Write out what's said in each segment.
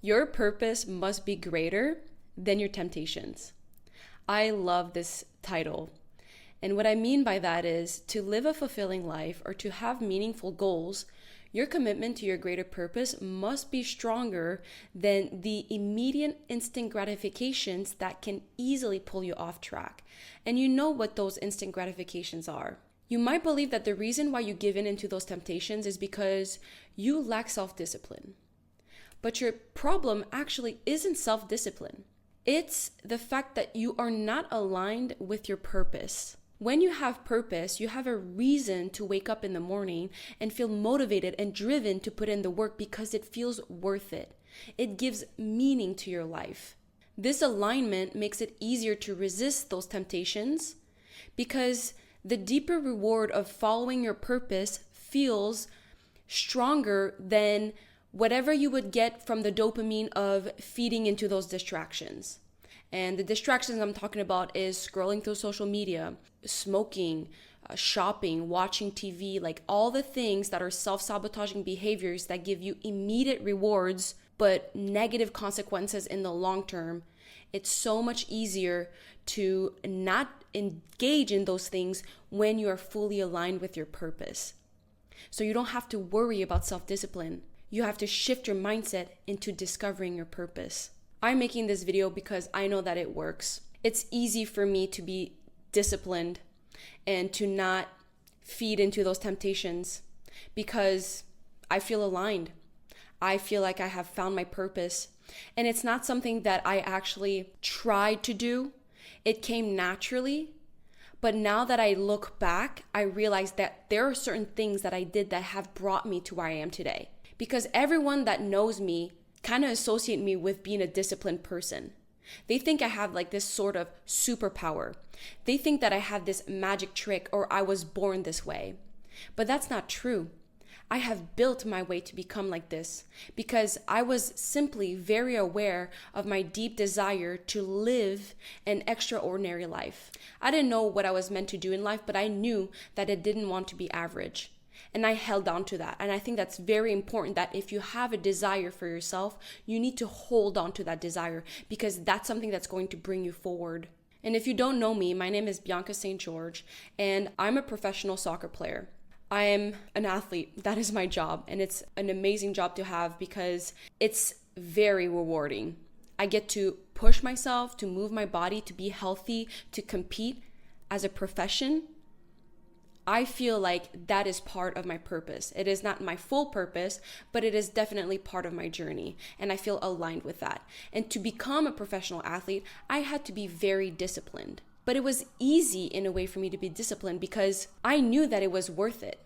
Your purpose must be greater than your temptations. I love this title. And what I mean by that is to live a fulfilling life or to have meaningful goals, your commitment to your greater purpose must be stronger than the immediate instant gratifications that can easily pull you off track. And you know what those instant gratifications are. You might believe that the reason why you give in into those temptations is because you lack self-discipline. But your problem actually isn't self-discipline. It's the fact that you are not aligned with your purpose. When you have purpose, you have a reason to wake up in the morning and feel motivated and driven to put in the work because it feels worth it. It gives meaning to your life. This alignment makes it easier to resist those temptations because the deeper reward of following your purpose feels stronger than whatever you would get from the dopamine of feeding into those distractions. And the distractions I'm talking about is scrolling through social media, smoking, shopping, watching TV, like all the things that are self-sabotaging behaviors that give you immediate rewards but negative consequences in the long term. It's so much easier to not engage in those things when you are fully aligned with your purpose. So you don't have to worry about self-discipline. You have to shift your mindset into discovering your purpose. I'm making this video because I know that it works. It's easy for me to be disciplined and to not feed into those temptations because I feel aligned. I feel like I have found my purpose. And it's not something that I actually tried to do. It came naturally. But now that I look back, I realize that there are certain things that I did that have brought me to where I am today. Because everyone that knows me kind of associate me with being a disciplined person. They think I have like this sort of superpower. They think that I have this magic trick or I was born this way. But that's not true. I have built my way to become like this because I was simply very aware of my deep desire to live an extraordinary life. I didn't know what I was meant to do in life, but I knew that I didn't want to be average. And I held on to that. And I think that's very important that if you have a desire for yourself, you need to hold on to that desire because that's something that's going to bring you forward. And if you don't know me, my name is Bianca St. George, and I'm a professional soccer player. I am an athlete. That is my job. And it's an amazing job to have because it's very rewarding. I get to push myself, to move my body, to be healthy, to compete as a profession. I feel like that is part of my purpose. It is not my full purpose, but it is definitely part of my journey. And I feel aligned with that. And to become a professional athlete, I had to be very disciplined. But it was easy in a way for me to be disciplined because I knew that it was worth it.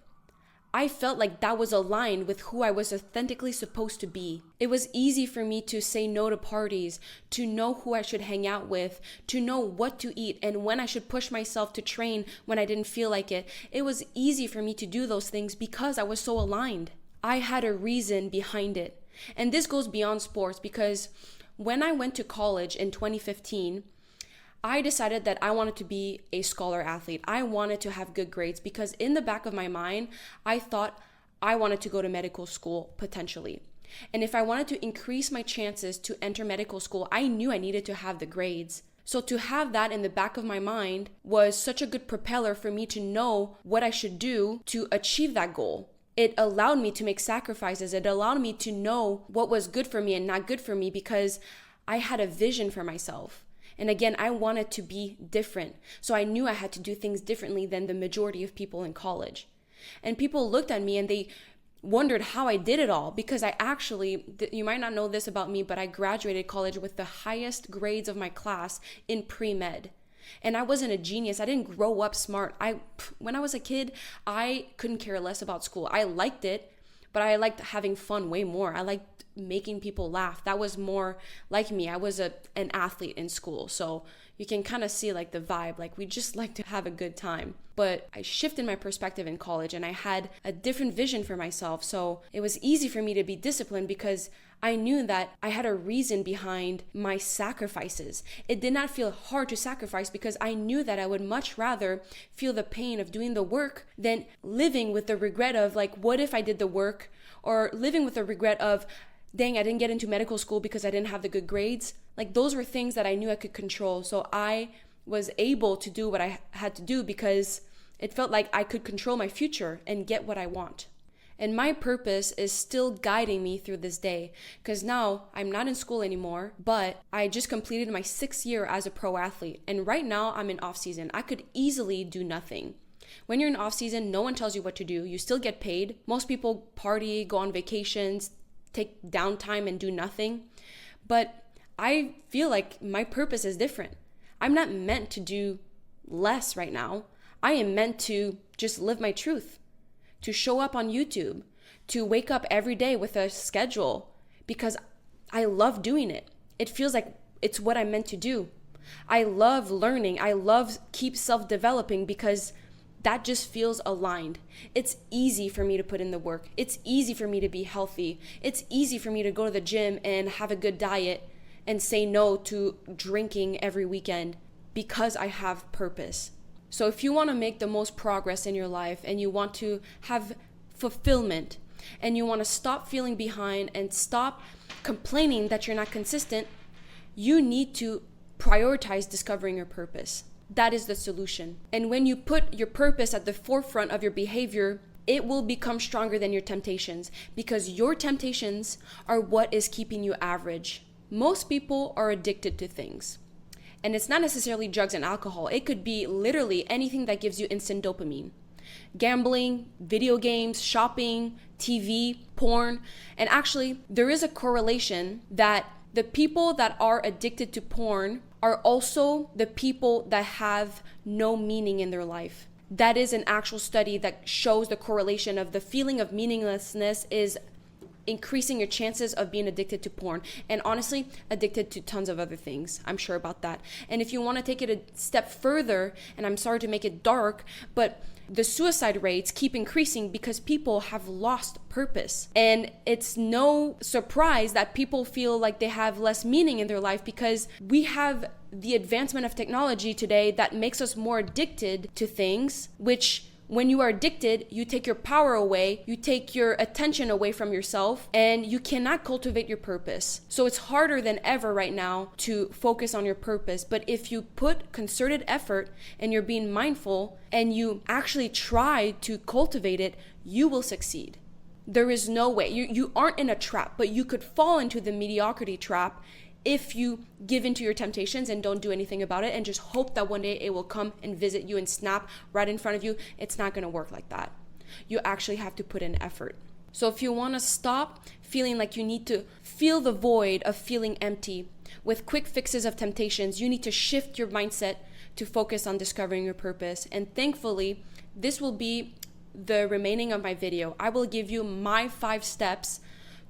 I felt like that was aligned with who I was authentically supposed to be. It was easy for me to say no to parties, to know who I should hang out with, to know what to eat and when I should push myself to train when I didn't feel like it. It was easy for me to do those things because I was so aligned. I had a reason behind it. And this goes beyond sports because when I went to college in 2015, I decided that I wanted to be a scholar athlete. I wanted to have good grades because in the back of my mind, I thought I wanted to go to medical school potentially. And if I wanted to increase my chances to enter medical school, I knew I needed to have the grades. So to have that in the back of my mind was such a good propeller for me to know what I should do to achieve that goal. It allowed me to make sacrifices. It allowed me to know what was good for me and not good for me because I had a vision for myself. And again, I wanted to be different. So I knew I had to do things differently than the majority of people in college. And people looked at me and they wondered how I did it all because I actually, you might not know this about me, but I graduated college with the highest grades of my class in pre-med. And I wasn't a genius. I didn't grow up smart. When I was a kid, I couldn't care less about school. I liked it, but I liked having fun way more. I liked making people laugh. That was more like me. I was an athlete in school. So you can kind of see like the vibe, like we just like to have a good time. But I shifted my perspective in college and I had a different vision for myself. So it was easy for me to be disciplined because I knew that I had a reason behind my sacrifices. It did not feel hard to sacrifice because I knew that I would much rather feel the pain of doing the work than living with the regret of like, what if I did the work, or living with the regret of dang, I didn't get into medical school because I didn't have the good grades. Like those were things that I knew I could control. So I was able to do what I had to do because it felt like I could control my future and get what I want. And my purpose is still guiding me through this day because now I'm not in school anymore, but I just completed my 6th year as a pro athlete. And right now I'm in off season. I could easily do nothing. When you're in off season, no one tells you what to do. You still get paid. Most people party, go on vacations, take downtime and do nothing. But I feel like my purpose is different. I'm not meant to do less right now. I am meant to just live my truth, to show up on YouTube, to wake up every day with a schedule because I love doing it. It feels like it's what I'm meant to do. I love learning. I love keep self-developing because that just feels aligned. It's easy for me to put in the work. It's easy for me to be healthy. It's easy for me to go to the gym and have a good diet and say no to drinking every weekend because I have purpose. So if you want to make the most progress in your life and you want to have fulfillment and you want to stop feeling behind and stop complaining that you're not consistent, you need to prioritize discovering your purpose. That is the solution. And when you put your purpose at the forefront of your behavior, it will become stronger than your temptations because your temptations are what is keeping you average. Most people are addicted to things. And it's not necessarily drugs and alcohol. It could be literally anything that gives you instant dopamine. Gambling, video games, shopping, TV, porn. And actually, there is a correlation that the people that are addicted to porn are also the people that have no meaning in their life. That is an actual study that shows the correlation of the feeling of meaninglessness is increasing your chances of being addicted to porn, and honestly addicted to tons of other things. I'm sure about that. And if you want to take it a step further, and I'm sorry to make it dark, but the suicide rates keep increasing because people have lost purpose. And it's no surprise that people feel like they have less meaning in their life because we have the advancement of technology today that makes us more addicted to things, which when you are addicted, you take your power away, you take your attention away from yourself, and you cannot cultivate your purpose. So it's harder than ever right now to focus on your purpose. But if you put concerted effort and you're being mindful and you actually try to cultivate it, you will succeed. There is no way. You aren't in a trap, but you could fall into the mediocrity trap if you give into your temptations and don't do anything about it and just hope that one day it will come and visit you and snap right in front of you. It's not going to work like that. You actually have to put in effort. So if you want to stop feeling like you need to fill the void of feeling empty with quick fixes of temptations, you need to shift your mindset to focus on discovering your purpose. And thankfully, this will be the remaining of my video. I will give you my 5 steps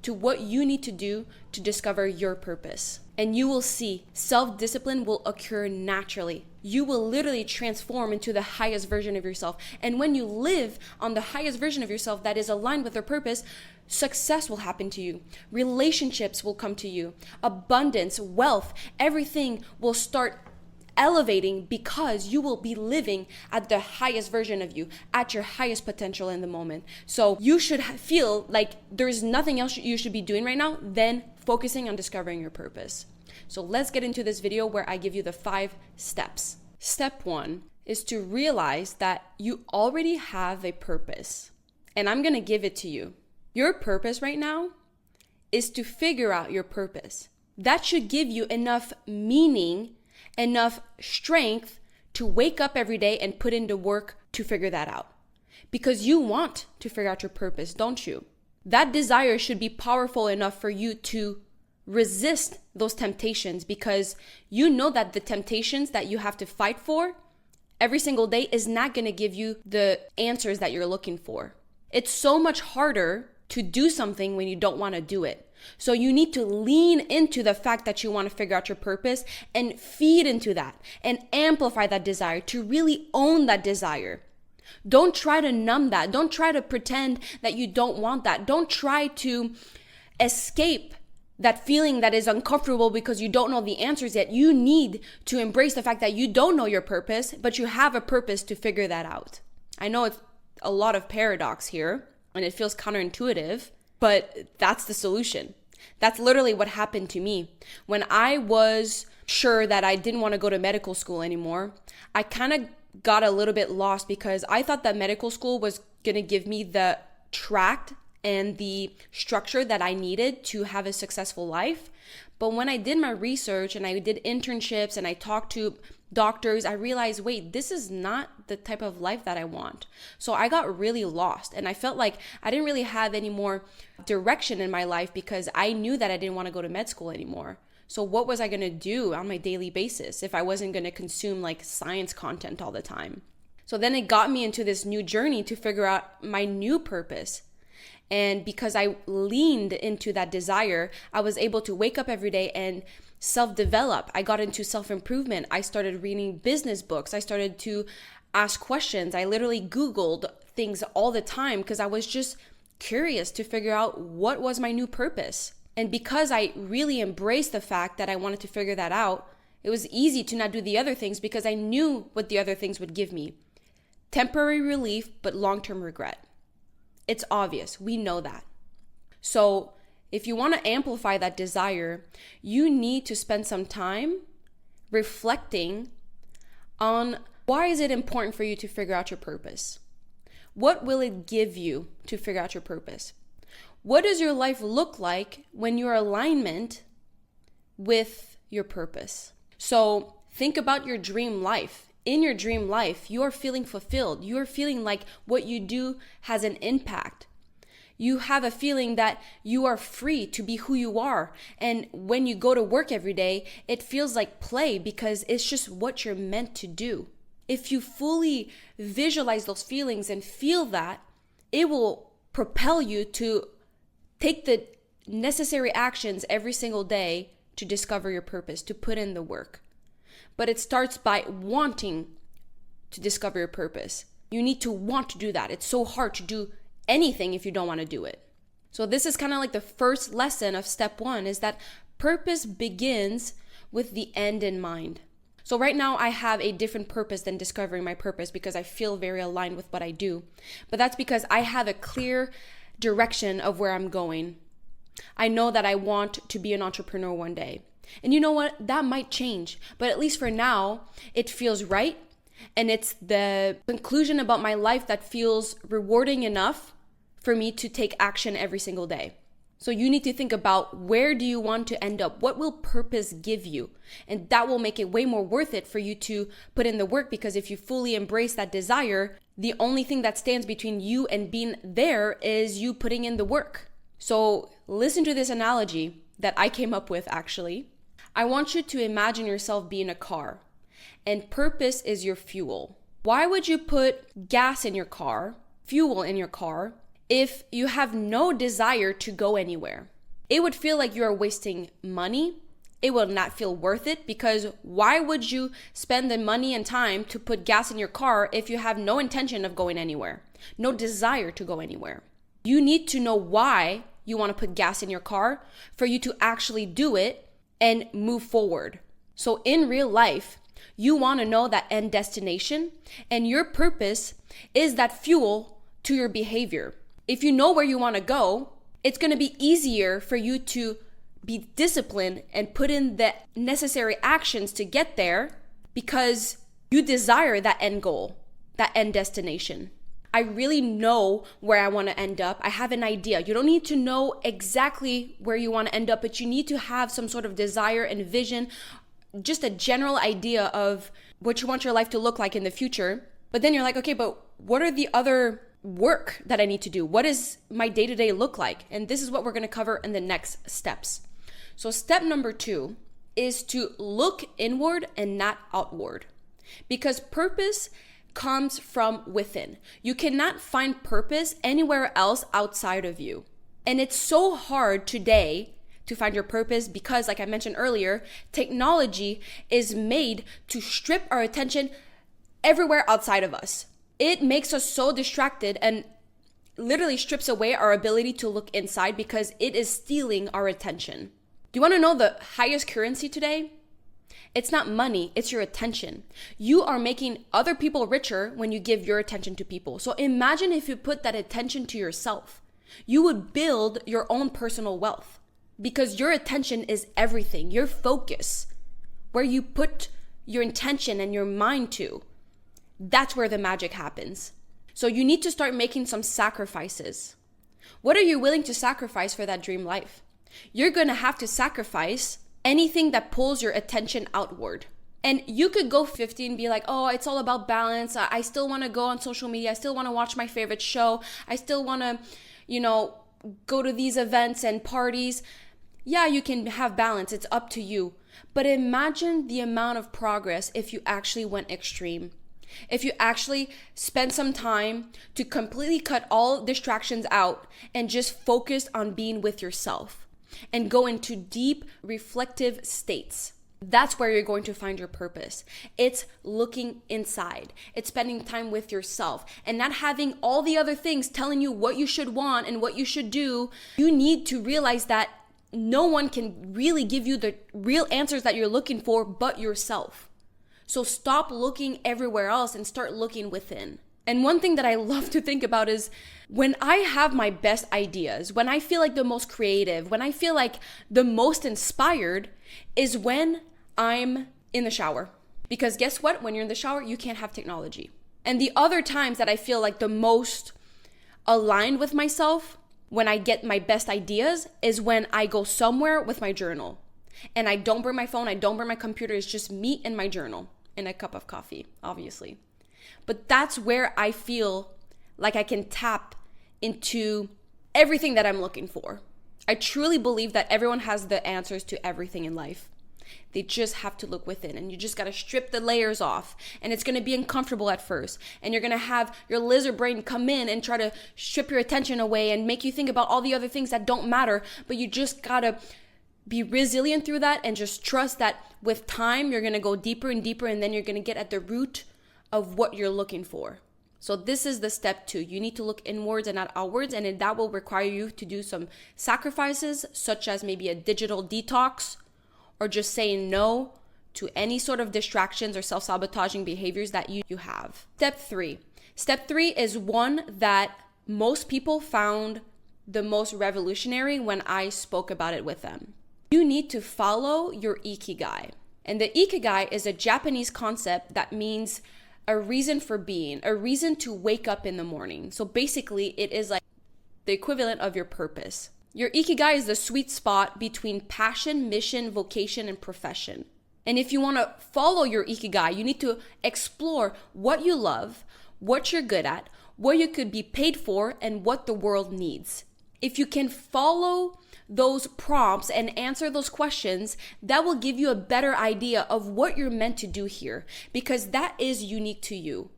to what you need to do to discover your purpose. And you will see self-discipline will occur naturally. You will literally transform into the highest version of yourself. And when you live on the highest version of yourself that is aligned with your purpose, success will happen to you. Relationships will come to you. Abundance, wealth, everything will start elevating because you will be living at the highest version of you, at your highest potential in the moment. So you should feel like there's nothing else you should be doing right now than focusing on discovering your purpose. So let's get into this video where I give you the 5 steps. Step 1 is to realize that you already have a purpose, and I'm going to give it to you. Your purpose right now is to figure out your purpose. That should give you enough meaning, enough strength to wake up every day and put into work to figure that out. Because you want to figure out your purpose, don't you? That desire should be powerful enough for you to resist those temptations because you know that the temptations that you have to fight for every single day is not going to give you the answers that you're looking for. It's so much harder to do something when you don't want to do it. So you need to lean into the fact that you want to figure out your purpose and feed into that and amplify that desire to really own that desire. Don't try to numb that. Don't try to pretend that you don't want that. Don't try to escape that feeling that is uncomfortable because you don't know the answers yet. You need to embrace the fact that you don't know your purpose, but you have a purpose to figure that out. I know it's a lot of paradox here and it feels counterintuitive, but that's the solution. That's literally what happened to me. When I was sure that I didn't want to go to medical school anymore, I kind of got a little bit lost because I thought that medical school was going to give me the tract and the structure that I needed to have a successful life. But when I did my research and I did internships and I talked to doctors, I realized, wait, this is not the type of life that I want. So I got really lost and I felt like I didn't really have any more direction in my life because I knew that I didn't want to go to med school anymore. So what was I going to do on my daily basis if I wasn't going to consume like science content all the time? So then it got me into this new journey to figure out my new purpose. And because I leaned into that desire, I was able to wake up every day and self-develop. I got into self-improvement. I started reading business books. I started to ask questions. I literally Googled things all the time because I was just curious to figure out what was my new purpose. And because I really embraced the fact that I wanted to figure that out, it was easy to not do the other things because I knew what the other things would give me. Temporary relief, but long-term regret. It's obvious. We know that. So if you want to amplify that desire, you need to spend some time reflecting on why is it important for you to figure out your purpose? What will it give you to figure out your purpose? What does your life look like when you're in alignment with your purpose? So think about your dream life. In your dream life, you are feeling fulfilled. You are feeling like what you do has an impact. You have a feeling that you are free to be who you are. And when you go to work every day, it feels like play because it's just what you're meant to do. If you fully visualize those feelings and feel that, it will propel you to take the necessary actions every single day to discover your purpose, to put in the work. But it starts by wanting to discover your purpose. You need to want to do that. It's so hard to do anything if you don't want to do it. So this is kind of like the first lesson of step 1 is that purpose begins with the end in mind. So right now I have a different purpose than discovering my purpose because I feel very aligned with what I do. But that's because I have a clear direction of where I'm going. I know that I want to be an entrepreneur one day. And you know what? That might change. But at least for now, it feels right. And it's the conclusion about my life that feels rewarding enough for me to take action every single day. So you need to think about where do you want to end up? What will purpose give you? And that will make it way more worth it for you to put in the work because if you fully embrace that desire, the only thing that stands between you and being there is you putting in the work. So listen to this analogy that I came up with actually. I want you to imagine yourself being a car and purpose is your fuel. Why would you put gas in your car, fuel in your car, if you have no desire to go anywhere? It would feel like you are wasting money. It will not feel worth it because why would you spend the money and time to put gas in your car if you have no intention of going anywhere, no desire to go anywhere? You need to know why you want to put gas in your car for you to actually do it and move forward. So in real life, you want to know that end destination and your purpose is that fuel to your behavior. If you know where you want to go, it's going to be easier for you to be disciplined and put in the necessary actions to get there because you desire that end goal, that end destination. I really know where I want to end up. I have an idea. You don't need to know exactly where you want to end up, but you need to have some sort of desire and vision, just a general idea of what you want your life to look like in the future. But then you're like, okay, but what are the other work that I need to do? What does my day-to-day look like? And this is what we're going to cover in the next steps. So step number 2 is to look inward and not outward, because purpose comes from within. You cannot find purpose anywhere else outside of you. And it's so hard today to find your purpose because, like I mentioned earlier, technology is made to strip our attention everywhere outside of us. It makes us so distracted and literally strips away our ability to look inside because it is stealing our attention. Do you want to know the highest currency today? It's not money, it's your attention. You are making other people richer when you give your attention to people. So imagine if you put that attention to yourself. You would build your own personal wealth. because your attention is everything. Your focus, where you put your intention and your mind to, that's where the magic happens. So you need to start making some sacrifices. What are you willing to sacrifice for that dream life? You're going to have to sacrifice anything that pulls your attention outward. And you could go 50 and be like, oh, it's all about balance. I still want to go on social media. I still want to watch my favorite show. I still want to, go to these events and parties. Yeah, you can have balance. It's up to you. But imagine the amount of progress if you actually went extreme. If you actually spend some time to completely cut all distractions out and just focus on being with yourself and go into deep reflective states. That's where you're going to find your purpose. It's looking inside. It's spending time with yourself and not having all the other things telling you what you should want and what you should do. You need to realize that no one can really give you the real answers that you're looking for but yourself. So stop looking everywhere else and start looking within. And one thing that I love to think about is when I have my best ideas, when I feel like the most creative, when I feel like the most inspired, is when I'm in the shower. Because guess what? When you're in the shower, you can't have technology. And the other times that I feel like the most aligned with myself, when I get my best ideas, is when I go somewhere with my journal. And I don't bring my phone, I don't bring my computer, it's just me and my journal and a cup of coffee, obviously. But that's where I feel like I can tap into everything that I'm looking for. I truly believe that everyone has the answers to everything in life. They just have to look within, and you just got to strip the layers off, and it's going to be uncomfortable at first, and you're going to have your lizard brain come in and try to strip your attention away and make you think about all the other things that don't matter, but you just got to be resilient through that and just trust that with time, you're going to go deeper and deeper, and then you're going to get at the root of what you're looking for. So this is the step 2. You need to look inwards and not outwards, and that will require you to do some sacrifices, such as maybe a digital detox or just saying no to any sort of distractions or self-sabotaging behaviors that you have. Step 3. Step 3 is one that most people found the most revolutionary when I spoke about it with them. You need to follow your ikigai. And the ikigai is a Japanese concept that means a reason for being, a reason to wake up in the morning. So basically, it is like the equivalent of your purpose. Your ikigai is the sweet spot between passion, mission, vocation, and profession. And if you want to follow your ikigai, you need to explore what you love, what you're good at, what you could be paid for, and what the world needs. If you can follow those prompts and answer those questions, that will give you a better idea of what you're meant to do here, because that is unique to you.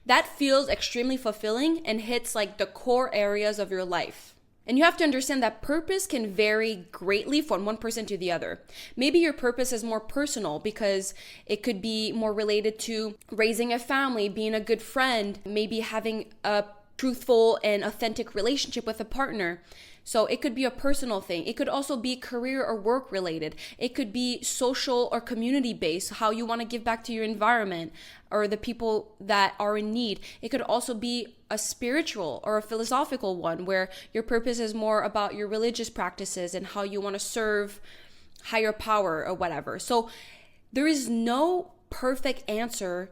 That feels extremely fulfilling and hits like the core areas of your life. And you have to understand that purpose can vary greatly from one person to the other. Maybe your purpose is more personal because it could be more related to raising a family, being a good friend, maybe having a truthful and authentic relationship with a partner. So it could be a personal thing. It could also be career or work related. It could be social or community based, how you want to give back to your environment or the people that are in need. It could also be a spiritual or a philosophical one where your purpose is more about your religious practices and how you want to serve higher power or whatever. So there is no perfect answer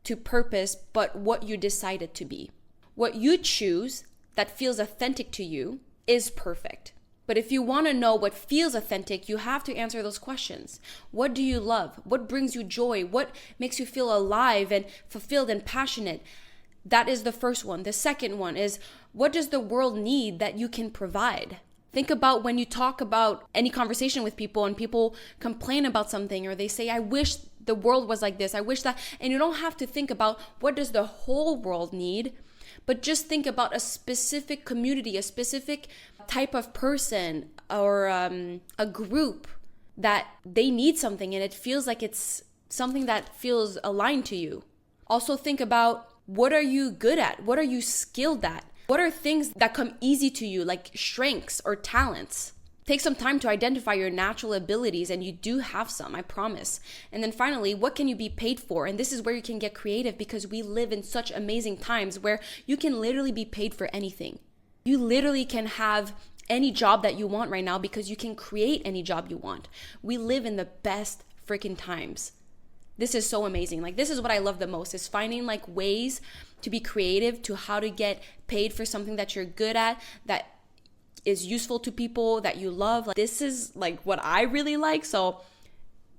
to purpose but what you decide it to be. What you choose that feels authentic to you is perfect. But if you want to know what feels authentic, you have to answer those questions. What do you love? What brings you joy? What makes you feel alive and fulfilled and passionate? That is the first one. The second one is, what does the world need that you can provide? Think about when you talk about any conversation with people and people complain about something or they say, I wish the world was like this. I wish that. And you don't have to think about what does the whole world need, but just think about a specific community, a specific type of person or a group that they need something and it feels like it's something that feels aligned to you. Also think about, what are you good at? What are you skilled at? What are things that come easy to you, like strengths or talents? Take some time to identify your natural abilities, and you do have some, I promise. And then finally, what can you be paid for? And this is where you can get creative, because we live in such amazing times where you can literally be paid for anything. You literally can have any job that you want right now because you can create any job you want. We live in the best freaking times. This is so amazing. Like, this is what I love the most, is finding like ways to be creative, to how to get paid for something that you're good at, that is useful to people that you love. Like, this is like what I really like. So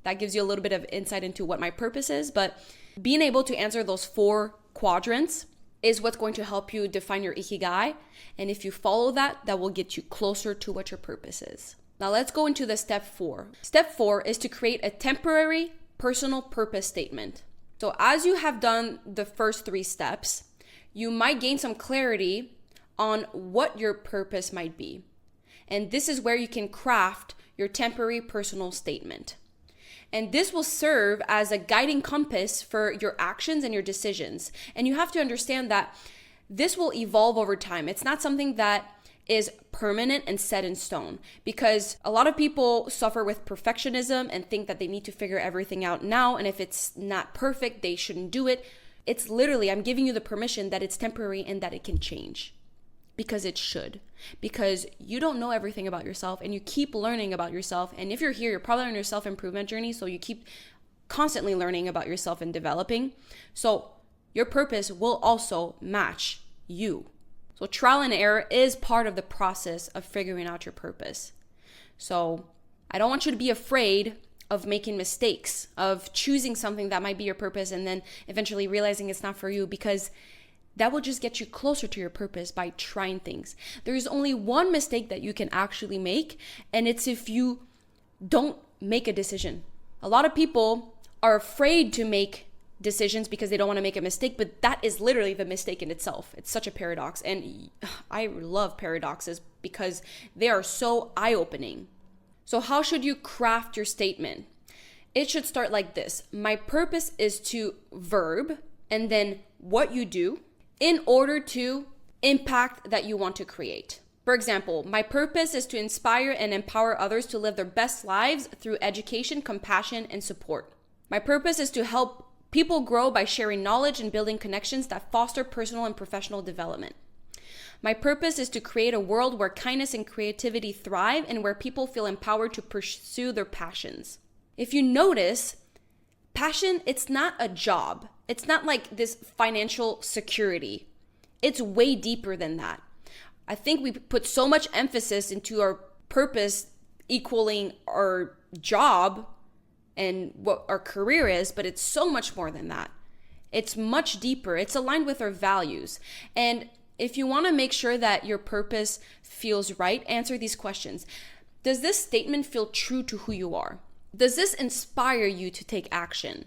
that gives you a little bit of insight into what my purpose is. But being able to answer those 4 quadrants is what's going to help you define your ikigai. And if you follow that, that will get you closer to what your purpose is. Now let's go into the step 4. Step 4 is to create a temporary personal purpose statement. So as you have done the first 3 steps, you might gain some clarity on what your purpose might be. And this is where you can craft your temporary personal statement. And this will serve as a guiding compass for your actions and your decisions. And you have to understand that this will evolve over time. It's not something that is permanent and set in stone, because a lot of people suffer with perfectionism and think that they need to figure everything out now. And if it's not perfect, they shouldn't do it. It's literally, I'm giving you the permission that it's temporary and that it can change, because it should, because you don't know everything about yourself and you keep learning about yourself. And if you're here, you're probably on your self-improvement journey. So you keep constantly learning about yourself and developing. So your purpose will also match you. So trial and error is part of the process of figuring out your purpose. So I don't want you to be afraid of making mistakes, of choosing something that might be your purpose and then eventually realizing it's not for you, because that will just get you closer to your purpose by trying things. There's only one mistake that you can actually make, and it's if you don't make a decision. A lot of people are afraid to make decisions because they don't want to make a mistake, but that is literally the mistake in itself. It's such a paradox, and I love paradoxes because they are so eye-opening. So how should you craft your statement? It should start like this. My purpose is to verb, and then what you do in order to impact that you want to create. For example, my purpose is to inspire and empower others to live their best lives through education, compassion, and support. My purpose is to help people grow by sharing knowledge and building connections that foster personal and professional development. My purpose is to create a world where kindness and creativity thrive and where people feel empowered to pursue their passions. If you notice, passion, it's not a job. It's not like this financial security. It's way deeper than that. I think we put so much emphasis into our purpose equaling our job and what our career is, but it's so much more than that. It's much deeper. It's aligned with our values. And if you want to make sure that your purpose feels right, answer these questions. Does this statement feel true to who you are? Does this inspire you to take action?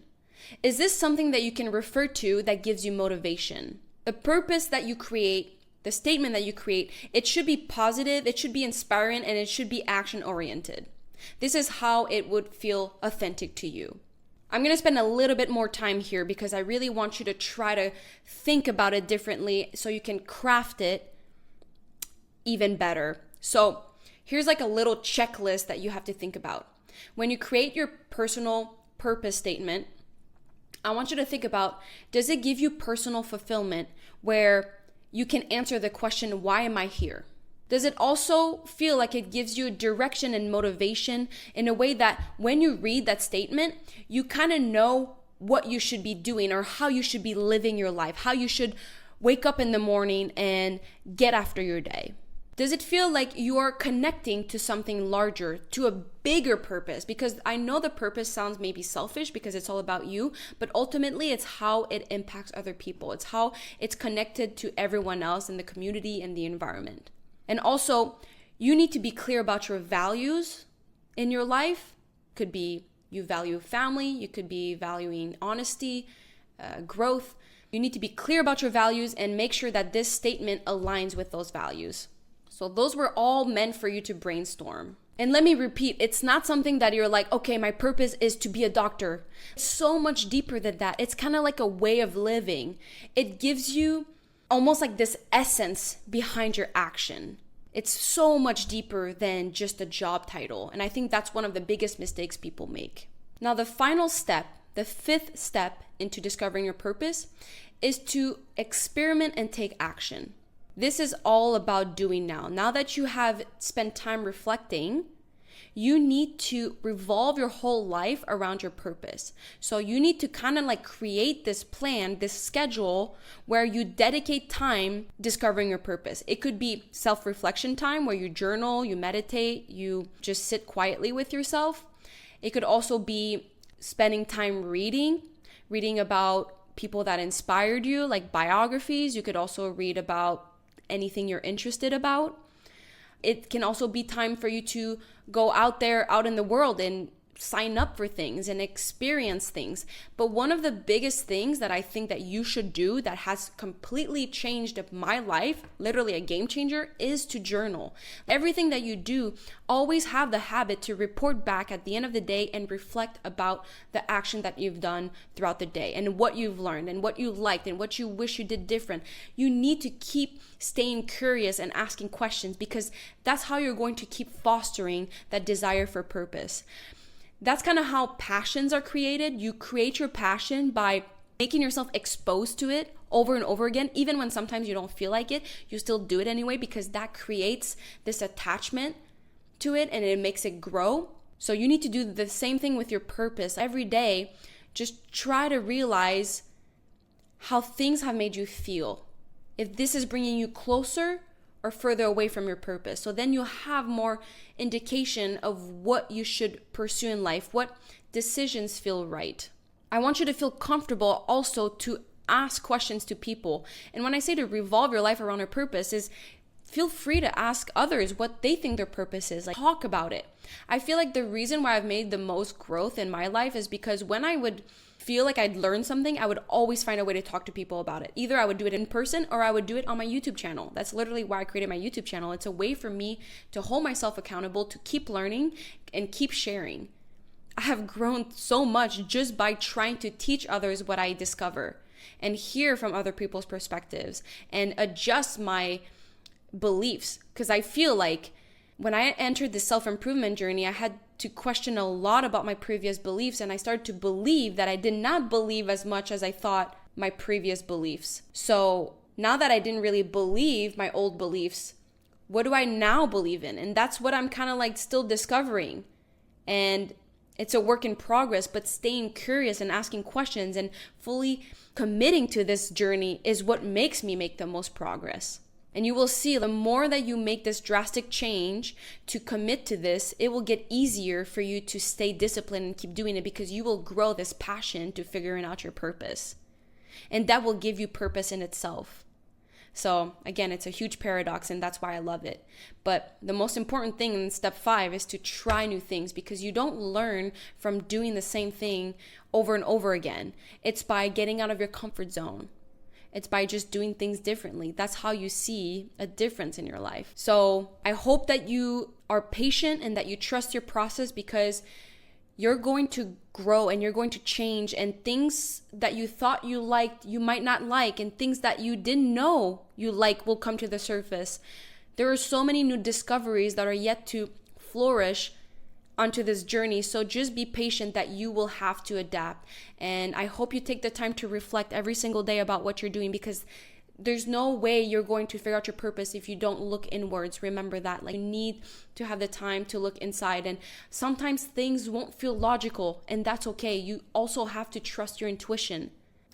Is this something that you can refer to that gives you motivation? The purpose that you create, the statement that you create, it should be positive, it should be inspiring, and it should be action-oriented. This is how it would feel authentic to you. I'm going to spend a little bit more time here because I really want you to try to think about it differently so you can craft it even better. So here's like a little checklist that you have to think about. When you create your personal purpose statement, I want you to think about, does it give you personal fulfillment where you can answer the question, why am I here? Does it also feel like it gives you direction and motivation in a way that when you read that statement, you kind of know what you should be doing or how you should be living your life, how you should wake up in the morning and get after your day? Does it feel like you are connecting to something larger, to a bigger purpose? Because I know the purpose sounds maybe selfish because it's all about you, but ultimately it's how it impacts other people. It's how it's connected to everyone else in the community and the environment. And also, you need to be clear about your values in your life. Could be you value family, you could be valuing honesty, growth. You need to be clear about your values and make sure that this statement aligns with those values. So those were all meant for you to brainstorm. And let me repeat, it's not something that you're like, okay, my purpose is to be a doctor. It's so much deeper than that. It's kind of like a way of living. It gives you almost like this essence behind your action. It's so much deeper than just a job title. And I think that's one of the biggest mistakes people make. Now, the final step, the 5th step into discovering your purpose is to experiment and take action. This is all about doing now. Now that you have spent time reflecting, you need to revolve your whole life around your purpose. So you need to kind of like create this plan, this schedule where you dedicate time discovering your purpose. It could be self-reflection time where you journal, you meditate, you just sit quietly with yourself. It could also be spending time reading about people that inspired you, like biographies. You could also read about anything you're interested about. It can also be time for you to go out in the world and sign up for things and experience things. But one of the biggest things that I think that you should do that has completely changed my life, literally a game changer, is to journal. Everything that you do, always have the habit to report back at the end of the day and reflect about the action that you've done throughout the day and what you've learned and what you liked and what you wish you did different. You need to keep staying curious and asking questions, because that's how you're going to keep fostering that desire for purpose. That's kind of how passions are created. You create your passion by making yourself exposed to it over and over again. Even when sometimes you don't feel like it, you still do it anyway, because that creates this attachment to it and it makes it grow. So you need to do the same thing with your purpose. Every day, just try to realize how things have made you feel. If this is bringing you closer or further away from your purpose. So then you'll have more indication of what you should pursue in life, what decisions feel right. I want you to feel comfortable also to ask questions to people. And when I say to revolve your life around a purpose, is feel free to ask others what they think their purpose is. Like, talk about it. I feel like the reason why I've made the most growth in my life is because when I would feel like I'd learned something, I would always find a way to talk to people about it. Either I would do it in person or I would do it on my YouTube channel. That's literally why I created my YouTube channel. It's a way for me to hold myself accountable, to keep learning and keep sharing. I have grown so much just by trying to teach others what I discover and hear from other people's perspectives and adjust my beliefs. Because I feel like when I entered the self-improvement journey, I had to question a lot about my previous beliefs, and I started to believe that I did not believe as much as I thought my previous beliefs. So now that I didn't really believe my old beliefs, what do I now believe in? And that's what I'm kind of like still discovering. And it's a work in progress, but staying curious and asking questions and fully committing to this journey is what makes me make the most progress. And you will see the more that you make this drastic change to commit to this, it will get easier for you to stay disciplined and keep doing it, because you will grow this passion to figuring out your purpose. And that will give you purpose in itself. So again, it's a huge paradox, and that's why I love it. But the most important thing in step 5 is to try new things, because you don't learn from doing the same thing over and over again. It's by getting out of your comfort zone. It's by just doing things differently. That's how you see a difference in your life. So I hope that you are patient and that you trust your process, because you're going to grow and you're going to change, and things that you thought you liked, you might not like, and things that you didn't know you like will come to the surface. There are so many new discoveries that are yet to flourish onto this journey. So just be patient that you will have to adapt. And I hope you take the time to reflect every single day about what you're doing, because there's no way you're going to figure out your purpose if you don't look inwards. Remember that. Like, you need to have the time to look inside, and sometimes things won't feel logical, and that's okay. You also have to trust your intuition.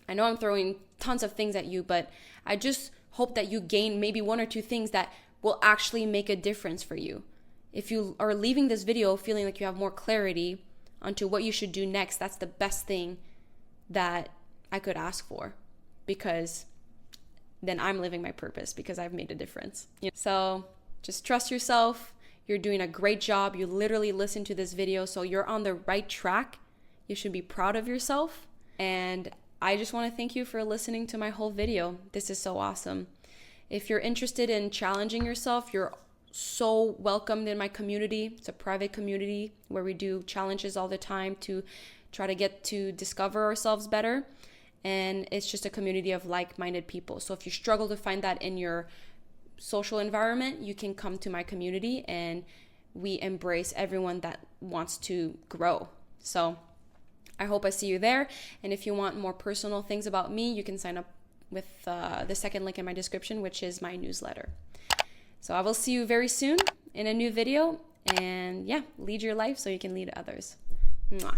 I know I'm throwing tons of things at you, but I just hope that you gain maybe 1 or 2 things that will actually make a difference for you. If you are leaving this video feeling like you have more clarity onto what you should do next, that's the best thing that I could ask for, because then I'm living my purpose, because I've made a difference. So just trust yourself. You're doing a great job. You literally listened to this video, so you're on the right track. You should be proud of yourself. And I just want to thank you for listening to my whole video. This is so awesome. If you're interested in challenging yourself, you're so welcomed in my community. It's a private community where we do challenges all the time to try to get to discover ourselves better. And it's just a community of like-minded people. So if you struggle to find that in your social environment, you can come to my community, and we embrace everyone that wants to grow. So I hope I see you there. And if you want more personal things about me, you can sign up the second link in my description, which is my newsletter. So I will see you very soon in a new video, and yeah, lead your life so you can lead others. Mwah.